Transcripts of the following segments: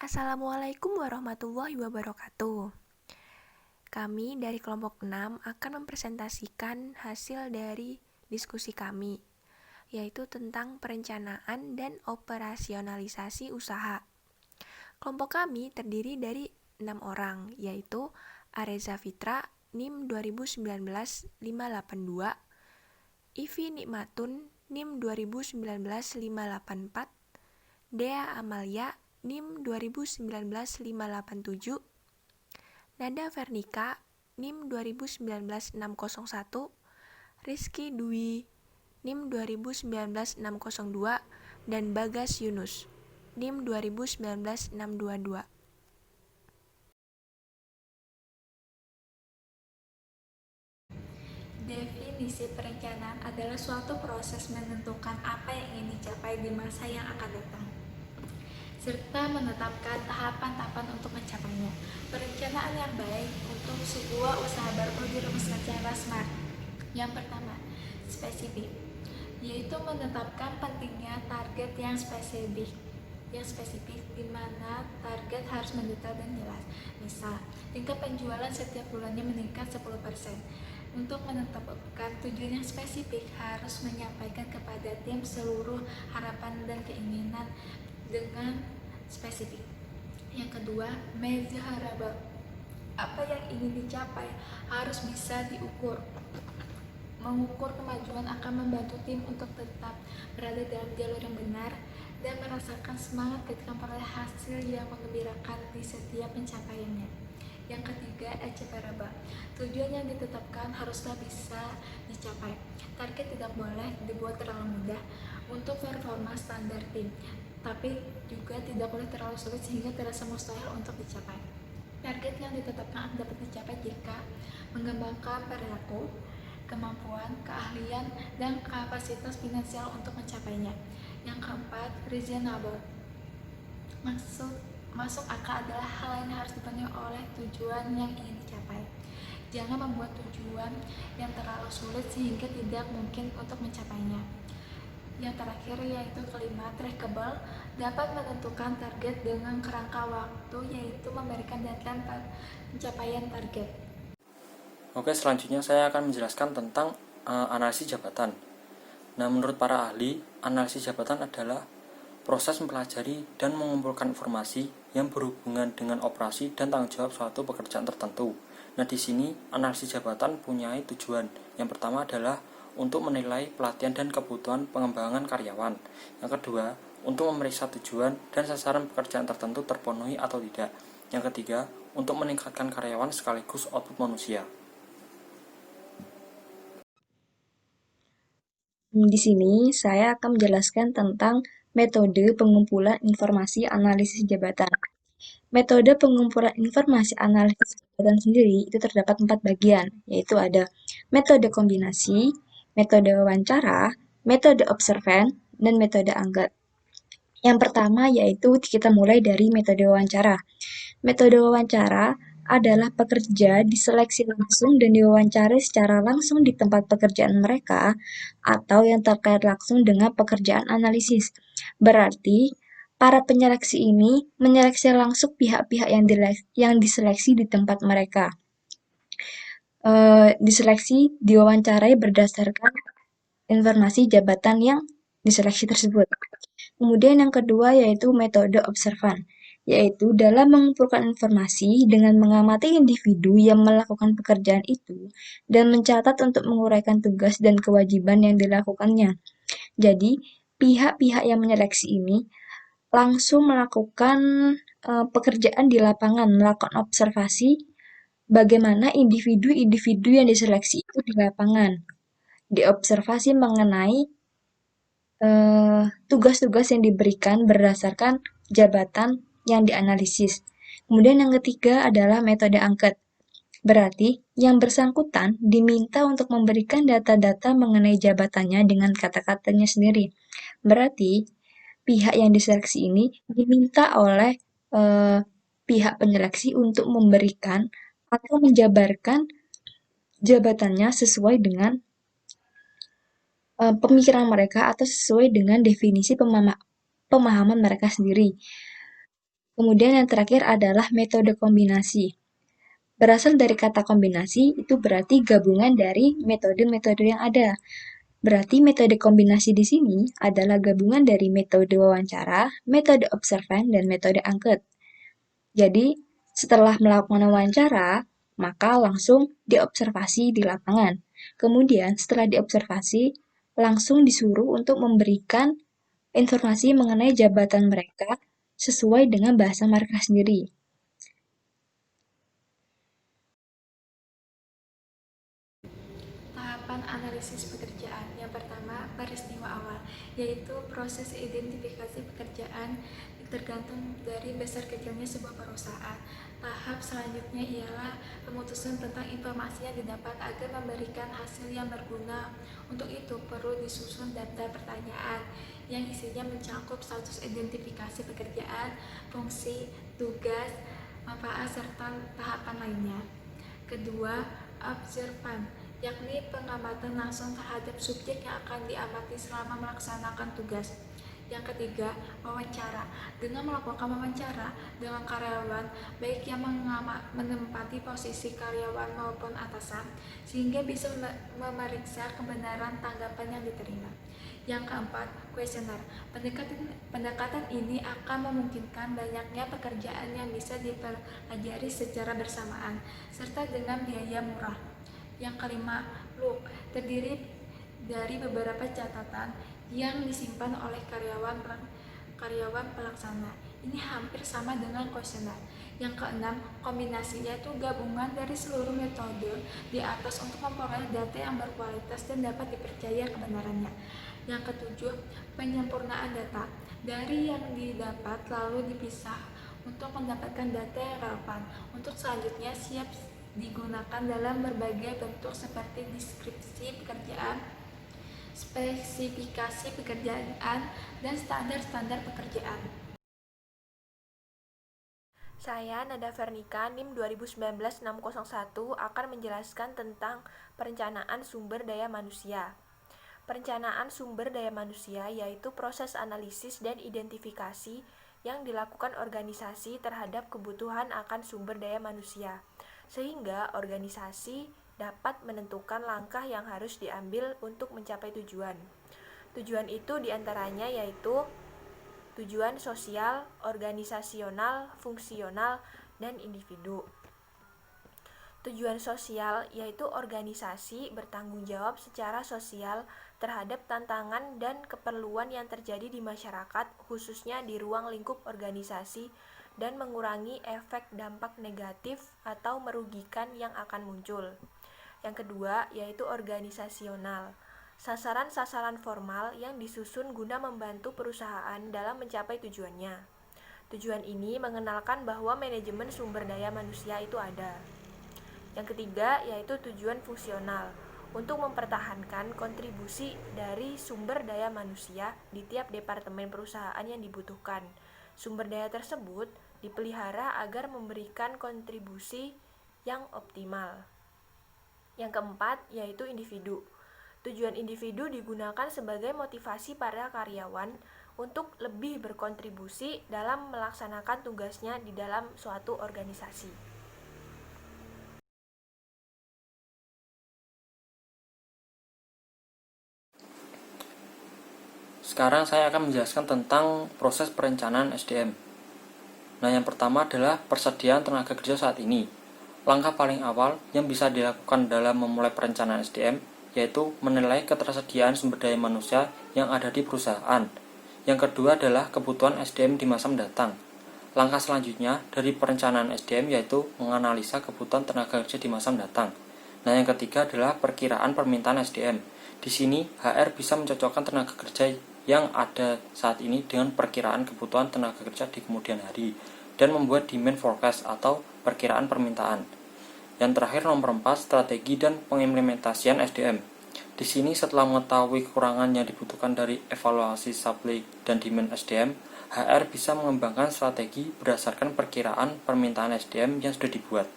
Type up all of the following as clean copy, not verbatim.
Assalamualaikum warahmatullahi wabarakatuh. Kami dari kelompok 6 akan mempresentasikan hasil dari diskusi kami, yaitu tentang perencanaan dan operasionalisasi usaha. Kelompok kami terdiri dari 6 orang, yaitu Areza Fitra, NIM 2019-582, Ivi Nikmatun, NIM 2019-584, Dea Amalia, NIM 2019-587, Nada Vernika, NIM 2019-601, Rizky Dwi, NIM 2019-602, dan Bagas Yunus, NIM 2019-622. Definisi perencanaan adalah suatu proses menentukan apa yang ingin dicapai di masa yang akan datang, serta menetapkan tahapan-tahapan untuk mencapainya. Perencanaan yang baik untuk sebuah usaha baru dirumuskan secara SMART. Yang pertama, spesifik, yaitu menetapkan pentingnya target yang spesifik di mana target harus mendetail dan jelas. Misal, tingkat penjualan setiap bulannya meningkat 10%. Untuk menetapkan tujuan yang spesifik, harus menyampaikan kepada tim seluruh harapan dan keinginan dengan spesifik. Yang kedua, measurable. Apa yang ingin dicapai harus bisa diukur. Mengukur kemajuan akan membantu tim untuk tetap berada dalam jalur yang benar dan merasakan semangat ketika memperoleh hasil yang menggembirakan di setiap pencapaiannya. Yang ketiga, achievable. Tujuan yang ditetapkan haruslah bisa dicapai. Target tidak boleh dibuat terlalu mudah untuk performa standar tim, tapi juga tidak boleh terlalu sulit sehingga terasa mustahil untuk dicapai. Target yang ditetapkan dapat dicapai jika mengembangkan perilaku, kemampuan, keahlian, dan kapasitas finansial untuk mencapainya. Yang keempat, reasonable. Masuk akal adalah hal yang harus dipenuhi oleh tujuan yang ingin dicapai. Jangan membuat tujuan yang terlalu sulit sehingga tidak mungkin untuk mencapainya. Yang terakhir yaitu kelima, trackable, dapat menentukan target dengan kerangka waktu, yaitu memberikan deadline pencapaian target. Oke, selanjutnya saya akan menjelaskan tentang analisis jabatan. Nah, menurut para ahli, analisis jabatan adalah proses mempelajari dan mengumpulkan informasi yang berhubungan dengan operasi dan tanggung jawab suatu pekerjaan tertentu. Nah, di sini analisis jabatan punya tujuan. Yang pertama adalah untuk menilai pelatihan dan kebutuhan pengembangan karyawan. Yang kedua, untuk memeriksa tujuan dan sasaran pekerjaan tertentu terpenuhi atau tidak. Yang ketiga, untuk meningkatkan karyawan sekaligus output manusia. Di sini saya akan menjelaskan tentang metode pengumpulan informasi analisis jabatan. Metode pengumpulan informasi analisis jabatan sendiri itu terdapat 4 bagian, yaitu ada metode kombinasi, metode wawancara, metode observan, dan metode angket. Yang pertama yaitu kita mulai dari metode wawancara. Metode wawancara adalah pekerja diseleksi langsung dan diwawancarai secara langsung di tempat pekerjaan mereka atau yang terkait langsung dengan pekerjaan analisis. Berarti, para penyeleksi ini menyeleksi langsung pihak-pihak yang diseleksi di tempat mereka. Diseleksi diwawancarai berdasarkan informasi jabatan yang diseleksi tersebut. Kemudian yang kedua yaitu metode observan, yaitu dalam mengumpulkan informasi dengan mengamati individu yang melakukan pekerjaan itu dan mencatat untuk menguraikan tugas dan kewajiban yang dilakukannya. Jadi, pihak-pihak yang menyeleksi ini langsung melakukan pekerjaan di lapangan, melakukan observasi bagaimana individu-individu yang diseleksi itu di lapangan. Diobservasi mengenai tugas-tugas yang diberikan berdasarkan jabatan yang dianalisis. Kemudian yang ketiga adalah metode angket. Berarti yang bersangkutan diminta untuk memberikan data-data mengenai jabatannya dengan kata-katanya sendiri. Berarti pihak yang diseleksi ini diminta oleh pihak penyeleksi untuk memberikan atau menjabarkan jabatannya sesuai dengan pemikiran mereka atau sesuai dengan definisi pemahaman mereka sendiri. Kemudian yang terakhir adalah metode kombinasi. Berasal dari kata kombinasi, itu berarti gabungan dari metode-metode yang ada. Berarti metode kombinasi di sini adalah gabungan dari metode wawancara, metode observan, dan metode angket. Jadi, setelah melakukan wawancara, maka langsung diobservasi di lapangan. Kemudian, setelah diobservasi, langsung disuruh untuk memberikan informasi mengenai jabatan mereka sesuai dengan bahasa mereka sendiri. Tahapan analisis pekerjaan. Yang pertama, peristiwa awal, yaitu proses identifikasi pekerjaan tergantung dari besar kecilnya sebuah perusahaan. Tahap selanjutnya ialah pemutusan tentang informasi yang didapat agar memberikan hasil yang berguna. Untuk itu perlu disusun daftar pertanyaan yang isinya mencakup status identifikasi pekerjaan, fungsi, tugas, manfaat, serta tahapan lainnya. Kedua, observan, yakni pengamatan langsung terhadap subjek yang akan diamati selama melaksanakan tugas. Yang ketiga, wawancara. Dengan melakukan wawancara dengan karyawan, baik yang menempati posisi karyawan maupun atasan, sehingga bisa memeriksa kebenaran tanggapan yang diterima. Yang keempat, kuesioner. Pendekatan ini akan memungkinkan banyaknya pekerjaan yang bisa dipelajari secara bersamaan, serta dengan biaya murah. Yang kelima, log. Terdiri dari beberapa catatan yang disimpan oleh karyawan pelaksana. Ini hampir sama dengan kuesioner. Yang keenam, kombinasi, yaitu gabungan dari seluruh metode di atas untuk memperoleh data yang berkualitas dan dapat dipercaya kebenarannya. Yang ketujuh, penyempurnaan data. Dari yang didapat lalu dipisah untuk mendapatkan data yang relevan. Untuk selanjutnya siap digunakan dalam berbagai bentuk seperti deskripsi pekerjaan, spesifikasi pekerjaan, dan standar-standar pekerjaan. Saya, Nada Vernika, NIM 2019-601, akan menjelaskan tentang perencanaan sumber daya manusia. Perencanaan sumber daya manusia yaitu proses analisis dan identifikasi yang dilakukan organisasi terhadap kebutuhan akan sumber daya manusia, sehingga organisasi dapat menentukan langkah yang harus diambil untuk mencapai tujuan. Tujuan itu diantaranya yaitu tujuan sosial, organisasional, fungsional, dan individu. Tujuan sosial yaitu organisasi bertanggung jawab secara sosial terhadap tantangan dan keperluan yang terjadi di masyarakat, khususnya di ruang lingkup organisasi, dan mengurangi efek dampak negatif atau merugikan yang akan muncul. Yang kedua yaitu organisasional. Sasaran-sasaran formal yang disusun guna membantu perusahaan dalam mencapai tujuannya. Tujuan ini mengenalkan bahwa manajemen sumber daya manusia itu ada. Yang ketiga yaitu tujuan fungsional, untuk mempertahankan kontribusi dari sumber daya manusia di tiap departemen perusahaan yang dibutuhkan. Sumber daya tersebut dipelihara agar memberikan kontribusi yang optimal. Yang keempat yaitu individu. Tujuan individu digunakan sebagai motivasi para karyawan untuk lebih berkontribusi dalam melaksanakan tugasnya di dalam suatu organisasi. Sekarang saya akan menjelaskan tentang proses perencanaan SDM. Nah, yang pertama adalah persediaan tenaga kerja saat ini. Langkah paling awal yang bisa dilakukan dalam memulai perencanaan SDM yaitu menilai ketersediaan sumber daya manusia yang ada di perusahaan. Yang kedua adalah kebutuhan SDM di masa mendatang. Langkah selanjutnya dari perencanaan SDM yaitu menganalisa kebutuhan tenaga kerja di masa mendatang. Nah, yang ketiga adalah perkiraan permintaan SDM. Di sini, HR bisa mencocokkan tenaga kerja yang ada saat ini dengan perkiraan kebutuhan tenaga kerja di kemudian hari dan membuat demand forecast atau perkiraan permintaan. Yang terakhir nomor 4, strategi dan pengimplementasian SDM. Di sini setelah mengetahui kekurangan yang dibutuhkan dari evaluasi supply dan demand SDM, HR bisa mengembangkan strategi berdasarkan perkiraan permintaan SDM yang sudah dibuat.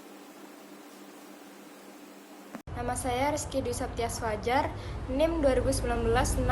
Nama saya Rizky Dwi Septias Fajar, NIM 2019-602.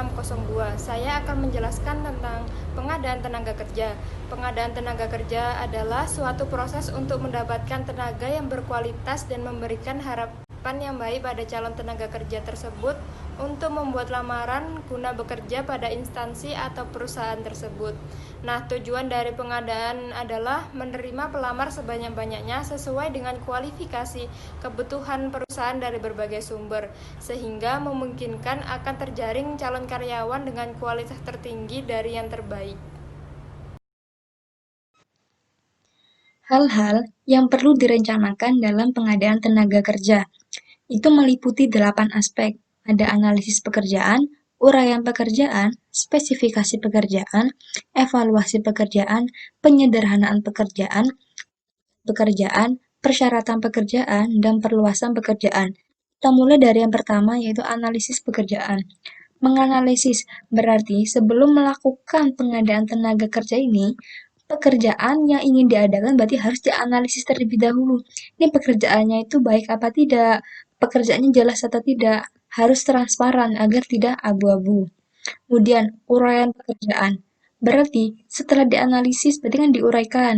Saya akan menjelaskan tentang pengadaan tenaga kerja. Pengadaan tenaga kerja adalah suatu proses untuk mendapatkan tenaga yang berkualitas dan memberikan harapan yang baik pada calon tenaga kerja tersebut untuk membuat lamaran guna bekerja pada instansi atau perusahaan tersebut. Nah, tujuan dari pengadaan adalah menerima pelamar sebanyak-banyaknya sesuai dengan kualifikasi kebutuhan perusahaan dari berbagai sumber, sehingga memungkinkan akan terjaring calon karyawan dengan kualitas tertinggi dari yang terbaik. Hal-hal yang perlu direncanakan dalam pengadaan tenaga kerja itu meliputi 8 aspek. Ada analisis pekerjaan, uraian pekerjaan, spesifikasi pekerjaan, evaluasi pekerjaan, penyederhanaan pekerjaan, persyaratan pekerjaan, dan perluasan pekerjaan. Kita mulai dari yang pertama, yaitu analisis pekerjaan. Menganalisis berarti sebelum melakukan pengadaan tenaga kerja ini, pekerjaan yang ingin diadakan berarti harus dianalisis terlebih dahulu. Ini pekerjaannya itu baik apa tidak, pekerjaannya jelas atau tidak, harus transparan agar tidak abu-abu. Kemudian, uraian pekerjaan. Berarti setelah dianalisis, berarti kan diuraikan,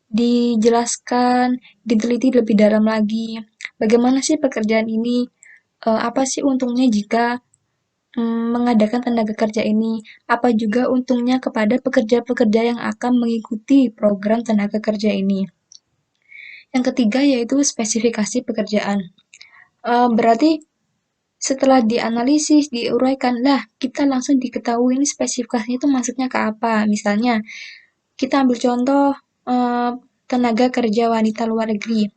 dijelaskan, diteliti lebih dalam lagi. Bagaimana sih pekerjaan ini? Apa sih untungnya jika mengadakan tenaga kerja ini? Apa juga untungnya kepada pekerja-pekerja yang akan mengikuti program tenaga kerja ini? Yang ketiga yaitu spesifikasi pekerjaan. Berarti setelah dianalisis, diuraikan, lah kita langsung diketahui ini spesifikasinya itu maksudnya ke apa. Misalnya, kita ambil contoh tenaga kerja wanita luar negeri.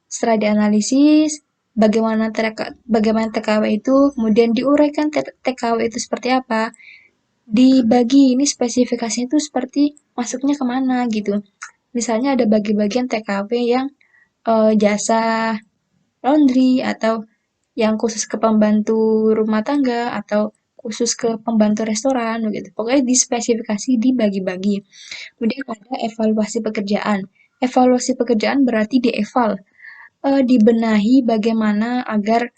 Setelah dianalisis, bagaimana TKW itu, kemudian diuraikan TKW itu seperti apa, dibagi ini spesifikasinya itu seperti masuknya kemana gitu. Misalnya ada bagi-bagian TKW yang jasa laundry atau yang khusus ke pembantu rumah tangga atau khusus ke pembantu restoran begitu. Pokoknya dispesifikasi dibagi-bagi. Kemudian ada evaluasi pekerjaan. Evaluasi pekerjaan berarti dieval, dibenahi bagaimana agar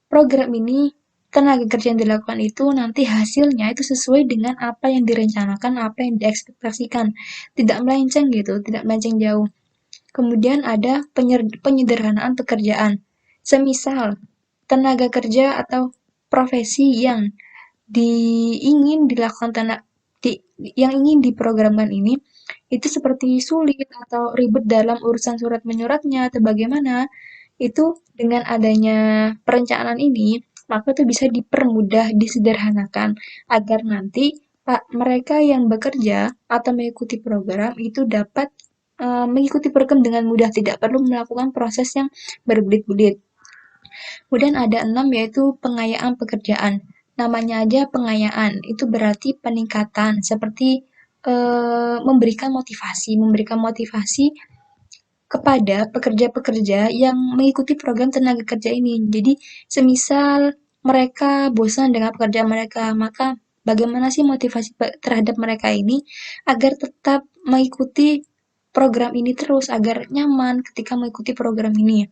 program ini tenaga kerja yang dilakukan itu nanti hasilnya itu sesuai dengan apa yang direncanakan, apa yang diekspektasikan, tidak melenceng gitu, tidak melenceng jauh. Kemudian ada penyederhanaan pekerjaan. Semisal tenaga kerja atau profesi yang ingin dilakukan yang ingin diprogramkan ini itu seperti sulit atau ribet dalam urusan surat menyuratnya atau bagaimana, itu dengan adanya perencanaan ini maka itu bisa dipermudah, disederhanakan agar nanti mereka yang bekerja atau mengikuti program itu dapat mengikuti program dengan mudah, tidak perlu melakukan proses yang berbelit-belit. Kemudian ada 6 yaitu pengayaan pekerjaan. Namanya aja pengayaan, itu berarti peningkatan seperti memberikan motivasi kepada pekerja-pekerja yang mengikuti program tenaga kerja ini. Jadi, semisal mereka bosan dengan pekerjaan mereka, maka bagaimana sih motivasi terhadap mereka ini agar tetap mengikuti program ini terus, agar nyaman ketika mengikuti program ini.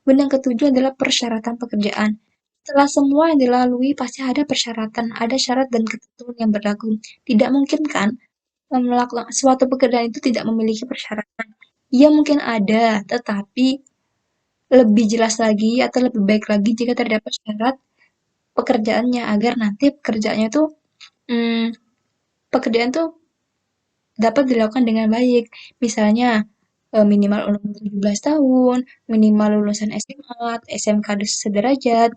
Dan yang ketujuh adalah persyaratan pekerjaan. Setelah semua yang dilalui, pasti ada persyaratan, ada syarat dan ketentuan yang berlaku. Tidak mungkin kan melakukan suatu pekerjaan itu tidak memiliki persyaratan. Ia mungkin ada, tetapi lebih jelas lagi atau lebih baik lagi jika terdapat syarat pekerjaannya agar nanti pekerjaannya tuh hmm, pekerjaan tuh dapat dilakukan dengan baik. Misalnya minimal umur 17 tahun, minimal lulusan SMA, SMK sederajat,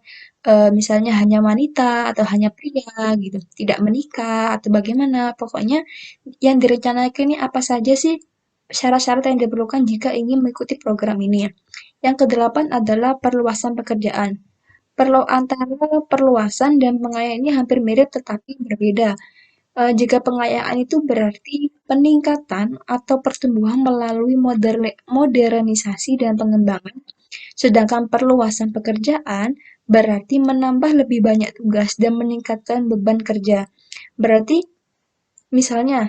misalnya hanya wanita atau hanya pria gitu, tidak menikah atau bagaimana. Pokoknya yang direncanakan ini apa saja sih syarat-syarat yang diperlukan jika ingin mengikuti program ini. Yang kedelapan adalah perluasan pekerjaan. Antara perluasan dan pengayaan ini hampir mirip tetapi berbeda. Jika pengayaan itu berarti peningkatan atau pertumbuhan melalui modernisasi dan pengembangan, sedangkan perluasan pekerjaan berarti menambah lebih banyak tugas dan meningkatkan beban kerja. Berarti misalnya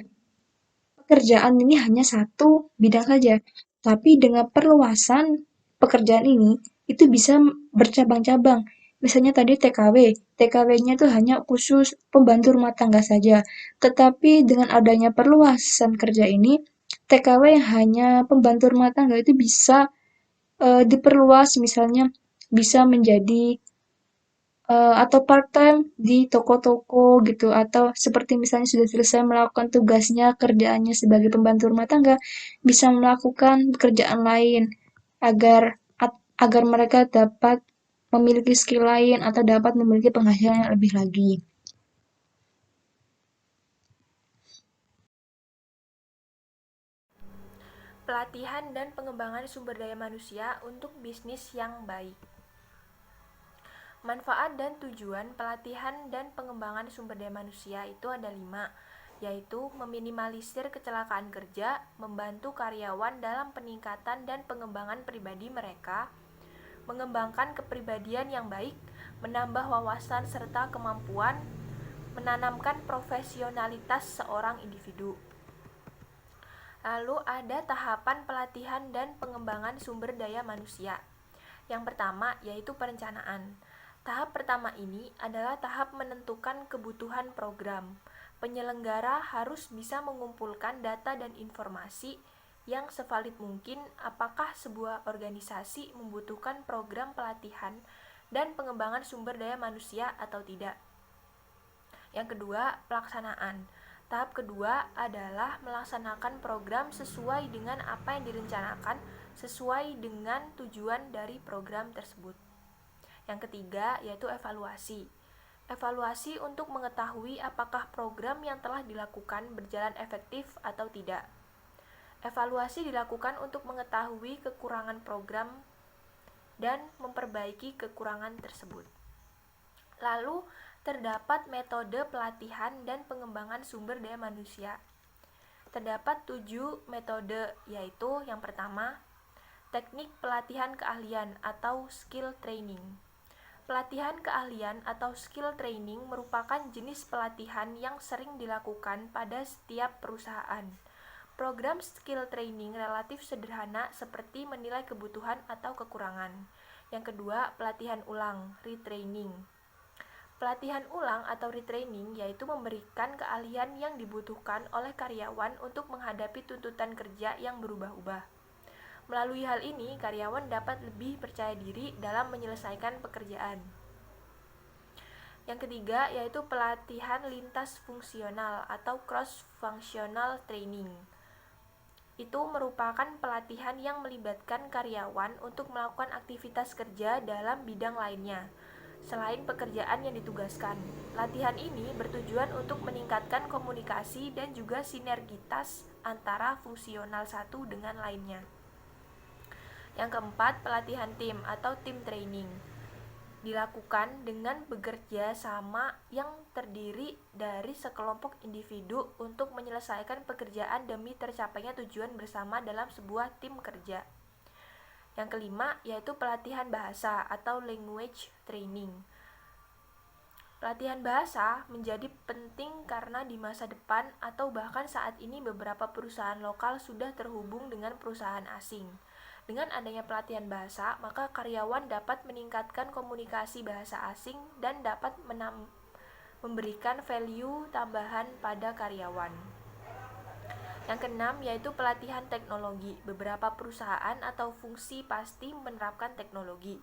pekerjaan ini hanya satu bidang saja, tapi dengan perluasan pekerjaan ini itu bisa bercabang-cabang. Misalnya tadi TKW, TKW-nya itu hanya khusus pembantu rumah tangga saja. Tetapi dengan adanya perluasan kerja ini, TKW yang hanya pembantu rumah tangga itu bisa diperluas, misalnya bisa menjadi atau part-time di toko-toko gitu, atau seperti misalnya sudah selesai melakukan tugasnya, kerjaannya sebagai pembantu rumah tangga, bisa melakukan pekerjaan lain agar agar mereka dapat memiliki skill lain atau dapat memiliki penghasilan yang lebih lagi. Pelatihan dan pengembangan sumber daya manusia untuk bisnis yang baik. Manfaat dan tujuan pelatihan dan pengembangan sumber daya manusia itu ada 5, yaitu meminimalisir kecelakaan kerja, membantu karyawan dalam peningkatan dan pengembangan pribadi mereka, mengembangkan kepribadian yang baik, menambah wawasan serta kemampuan, menanamkan profesionalitas seorang individu. Lalu ada tahapan pelatihan dan pengembangan sumber daya manusia. Yang pertama yaitu perencanaan. Tahap pertama ini adalah tahap menentukan kebutuhan program. Penyelenggara harus bisa mengumpulkan data dan informasi yang sevalid mungkin apakah sebuah organisasi membutuhkan program pelatihan dan pengembangan sumber daya manusia atau tidak. Yang kedua, pelaksanaan. Tahap kedua adalah melaksanakan program sesuai dengan apa yang direncanakan, sesuai dengan tujuan dari program tersebut. Yang ketiga yaitu evaluasi. Evaluasi untuk mengetahui apakah program yang telah dilakukan berjalan efektif atau tidak. Evaluasi dilakukan untuk mengetahui kekurangan program dan memperbaiki kekurangan tersebut. Lalu, terdapat metode pelatihan dan pengembangan sumber daya manusia. Terdapat 7 metode, yaitu yang pertama, teknik pelatihan keahlian atau skill training. Pelatihan keahlian atau skill training merupakan jenis pelatihan yang sering dilakukan pada setiap perusahaan. Program skill training relatif sederhana seperti menilai kebutuhan atau kekurangan. Yang kedua, pelatihan ulang, retraining. Pelatihan ulang atau retraining yaitu memberikan keahlian yang dibutuhkan oleh karyawan untuk menghadapi tuntutan kerja yang berubah-ubah. Melalui hal ini, karyawan dapat lebih percaya diri dalam menyelesaikan pekerjaan. Yang ketiga yaitu pelatihan lintas fungsional atau cross-functional training. Itu merupakan pelatihan yang melibatkan karyawan untuk melakukan aktivitas kerja dalam bidang lainnya selain pekerjaan yang ditugaskan. Latihan ini bertujuan untuk meningkatkan komunikasi dan juga sinergitas antara fungsional satu dengan lainnya. Yang keempat, pelatihan tim atau team training. Dilakukan dengan bekerja sama yang terdiri dari sekelompok individu untuk menyelesaikan pekerjaan demi tercapainya tujuan bersama dalam sebuah tim kerja. Yang kelima, yaitu pelatihan bahasa atau language training. Pelatihan bahasa menjadi penting karena di masa depan atau bahkan saat ini beberapa perusahaan lokal sudah terhubung dengan perusahaan asing. Dengan adanya pelatihan bahasa, maka karyawan dapat meningkatkan komunikasi bahasa asing dan dapat memberikan value tambahan pada karyawan. Yang keenam yaitu pelatihan teknologi. Beberapa perusahaan atau fungsi pasti menerapkan teknologi.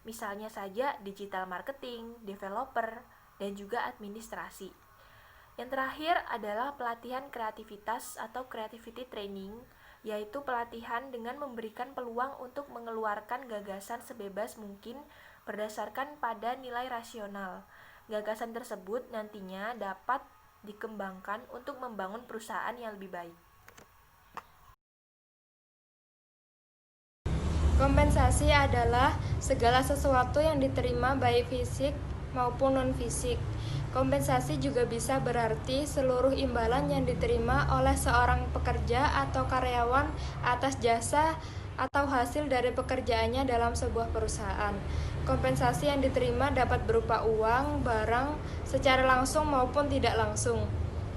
Misalnya saja digital marketing, developer, dan juga administrasi. Yang terakhir adalah pelatihan kreativitas atau creativity training, yaitu pelatihan dengan memberikan peluang untuk mengeluarkan gagasan sebebas mungkin berdasarkan pada nilai rasional. Gagasan tersebut nantinya dapat dikembangkan untuk membangun perusahaan yang lebih baik. Kompensasi adalah segala sesuatu yang diterima baik fisik maupun non-fisik. Kompensasi juga bisa berarti seluruh imbalan yang diterima oleh seorang pekerja atau karyawan atas jasa atau hasil dari pekerjaannya dalam sebuah perusahaan. Kompensasi yang diterima dapat berupa uang, barang, secara langsung maupun tidak langsung.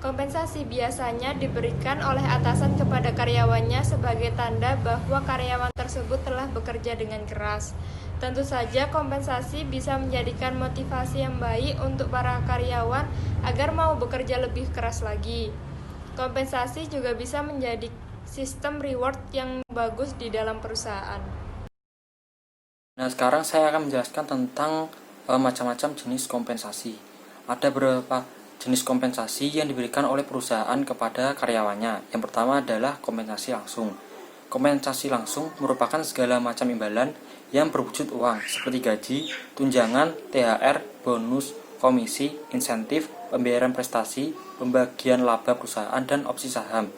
Kompensasi biasanya diberikan oleh atasan kepada karyawannya sebagai tanda bahwa karyawan tersebut tersebut telah bekerja dengan keras. Tentu saja kompensasi bisa menjadikan motivasi yang baik untuk para karyawan agar mau bekerja lebih keras lagi. Kompensasi juga bisa menjadi sistem reward yang bagus di dalam perusahaan. Nah, sekarang saya akan menjelaskan tentang macam-macam jenis kompensasi. Ada beberapa jenis kompensasi yang diberikan oleh perusahaan kepada karyawannya. Yang pertama adalah kompensasi langsung. Kompensasi langsung merupakan segala macam imbalan yang berwujud uang, seperti gaji, tunjangan, THR, bonus, komisi, insentif, pembayaran prestasi, pembagian laba perusahaan, dan opsi saham.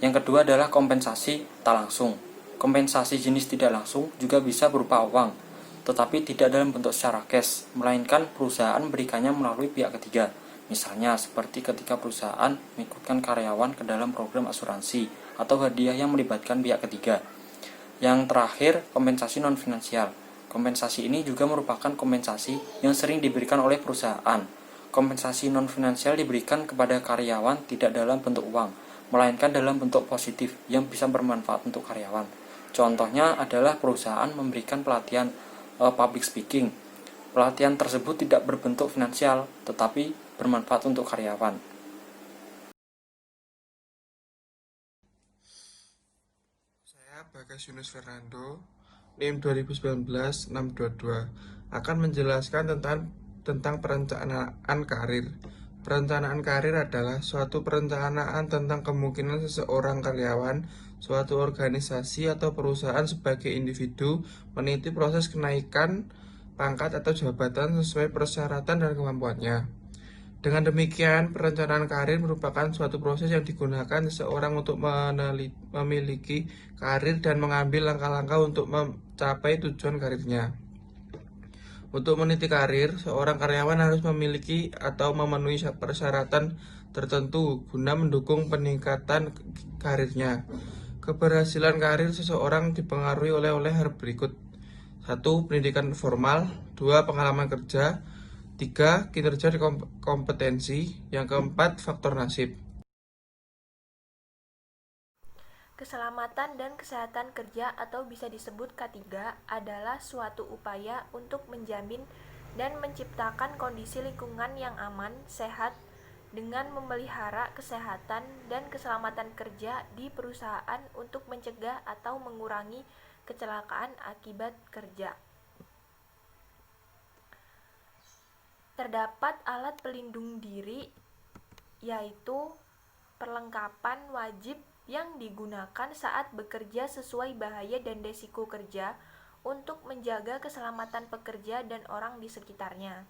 Yang kedua adalah kompensasi tak langsung. Kompensasi jenis tidak langsung juga bisa berupa uang, tetapi tidak dalam bentuk secara cash, melainkan perusahaan memberikannya melalui pihak ketiga. Misalnya seperti ketika perusahaan mengikutkan karyawan ke dalam program asuransi atau hadiah yang melibatkan pihak ketiga. Yang terakhir, kompensasi non-finansial. Kompensasi ini juga merupakan kompensasi yang sering diberikan oleh perusahaan. Kompensasi non-finansial diberikan kepada karyawan tidak dalam bentuk uang, melainkan dalam bentuk positif yang bisa bermanfaat untuk karyawan. Contohnya adalah perusahaan memberikan pelatihan public speaking. Pelatihan tersebut tidak berbentuk finansial, tetapi bermanfaat untuk karyawan. Saya Bagas Yunus Fernando, NIM 2019-622, akan menjelaskan tentang perencanaan karir. Perencanaan karir adalah suatu perencanaan tentang kemungkinan seseorang karyawan, suatu organisasi atau perusahaan sebagai individu meniti proses kenaikan pangkat atau jabatan sesuai persyaratan dan kemampuannya. Dengan demikian, perencanaan karir merupakan suatu proses yang digunakan seseorang untuk memiliki karir dan mengambil langkah-langkah untuk mencapai tujuan karirnya. Untuk meniti karir, seorang karyawan harus memiliki atau memenuhi persyaratan tertentu guna mendukung peningkatan karirnya. Keberhasilan karir seseorang dipengaruhi oleh hal berikut. 1. Pendidikan formal. 2. Pengalaman kerja. 3. Kinerja di kompetensi. Yang keempat, faktor nasib. Keselamatan dan kesehatan kerja atau bisa disebut K3 adalah suatu upaya untuk menjamin dan menciptakan kondisi lingkungan yang aman, sehat, dengan memelihara kesehatan dan keselamatan kerja di perusahaan untuk mencegah atau mengurangi kecelakaan akibat kerja. Terdapat alat pelindung diri, yaitu perlengkapan wajib yang digunakan saat bekerja sesuai bahaya dan risiko kerja untuk menjaga keselamatan pekerja dan orang di sekitarnya.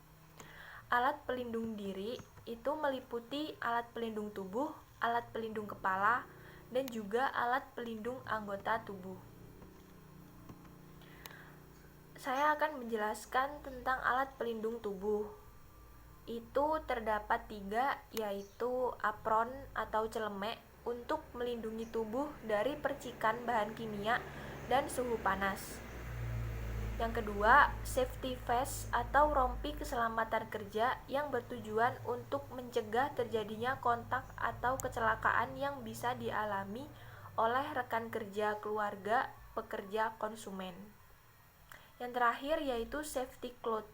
Alat pelindung diri itu meliputi alat pelindung tubuh, alat pelindung kepala, dan juga alat pelindung anggota tubuh. Saya akan menjelaskan tentang alat pelindung tubuh. Itu terdapat 3, yaitu apron atau celemek untuk melindungi tubuh dari percikan bahan kimia dan suhu panas. Yang kedua, safety vest atau rompi keselamatan kerja yang bertujuan untuk mencegah terjadinya kontak atau kecelakaan yang bisa dialami oleh rekan kerja, keluarga, pekerja, konsumen. Yang terakhir yaitu safety cloth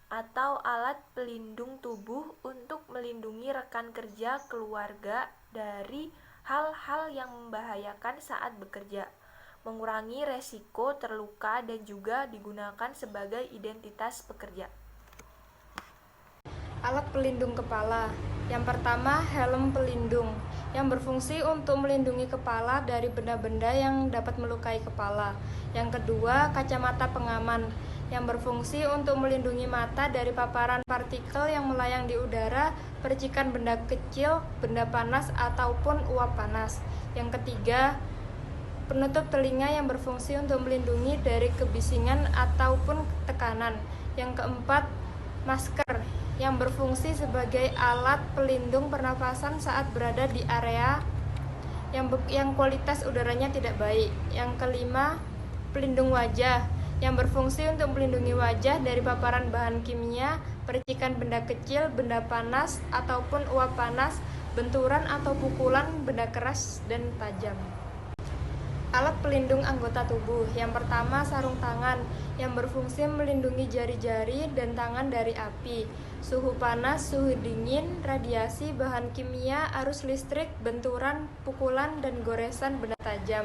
atau alat pelindung tubuh untuk melindungi rekan kerja, keluarga dari hal-hal yang membahayakan saat bekerja, mengurangi resiko terluka, dan juga digunakan sebagai identitas pekerja. Alat pelindung kepala. Yang pertama, helm pelindung yang berfungsi untuk melindungi kepala dari benda-benda yang dapat melukai kepala. Yang kedua, kacamata pengaman yang berfungsi untuk melindungi mata dari paparan partikel yang melayang di udara, percikan benda kecil, benda panas, ataupun uap panas. Yang ketiga, penutup telinga yang berfungsi untuk melindungi dari kebisingan ataupun tekanan. Yang keempat, masker yang berfungsi sebagai alat pelindung pernafasan saat berada di area yang kualitas udaranya tidak baik. Yang kelima, pelindung wajah yang berfungsi untuk melindungi wajah dari paparan bahan kimia, percikan benda kecil, benda panas, ataupun uap panas, benturan atau pukulan benda keras dan tajam. Alat pelindung anggota tubuh. Yang pertama, sarung tangan yang berfungsi melindungi jari-jari dan tangan dari api, suhu panas, suhu dingin, radiasi, bahan kimia, arus listrik, benturan, pukulan, dan goresan benda tajam.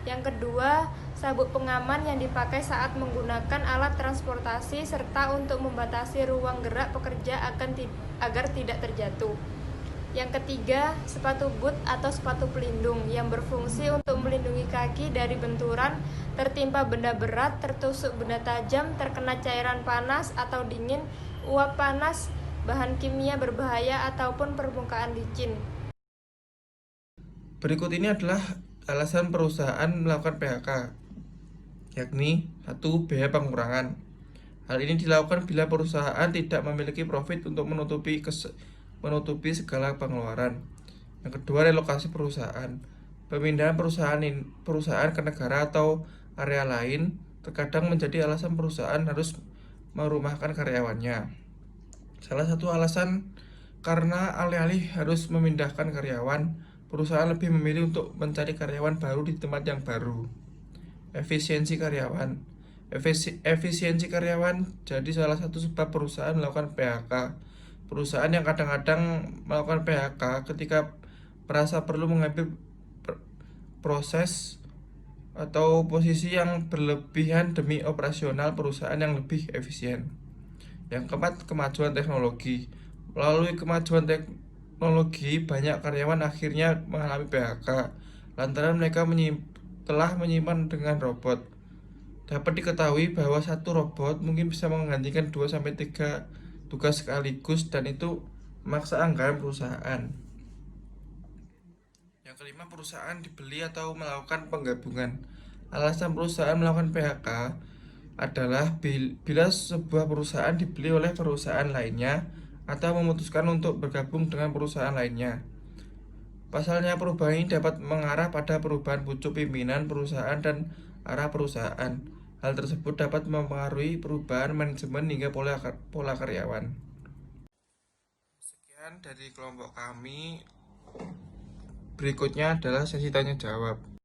Yang kedua, sabuk pengaman yang dipakai saat menggunakan alat transportasi serta untuk membatasi ruang gerak pekerja agar tidak terjatuh. Yang ketiga, sepatu boot atau sepatu pelindung yang berfungsi untuk melindungi kaki dari benturan, tertimpa benda berat, tertusuk benda tajam, terkena cairan panas atau dingin, uap panas, bahan kimia berbahaya, ataupun permukaan licin. Berikut ini adalah alasan perusahaan melakukan PHK, yakni 1. Biaya pengurangan. Hal ini dilakukan bila perusahaan tidak memiliki profit untuk menutupi segala pengeluaran. Yang kedua, relokasi perusahaan. Pemindahan perusahaan ke negara atau area lain terkadang menjadi alasan perusahaan harus merumahkan karyawannya. Salah satu alasan karena alih-alih harus memindahkan karyawan, perusahaan lebih memilih untuk mencari karyawan baru di tempat yang baru. Efisiensi karyawan. Efisiensi karyawan jadi salah satu sebab perusahaan melakukan PHK. Perusahaan yang kadang-kadang melakukan PHK ketika merasa perlu mengambil proses atau posisi yang berlebihan demi operasional perusahaan yang lebih efisien. Yang keempat, kemajuan teknologi. Melalui kemajuan teknologi, banyak karyawan akhirnya mengalami PHK lantaran mereka telah menyimpan dengan robot. Dapat diketahui bahwa satu robot mungkin bisa menggantikan 2-3 tugas sekaligus, dan itu memaksa anggaran perusahaan. Yang kelima, perusahaan dibeli atau melakukan penggabungan. Alasan perusahaan melakukan PHK adalah bila sebuah perusahaan dibeli oleh perusahaan lainnya atau memutuskan untuk bergabung dengan perusahaan lainnya. Pasalnya, perubahan ini dapat mengarah pada perubahan pucuk pimpinan perusahaan dan arah perusahaan. Hal tersebut dapat mempengaruhi perubahan manajemen hingga pola karyawan. Sekian dari kelompok kami. Berikutnya adalah sesi tanya jawab.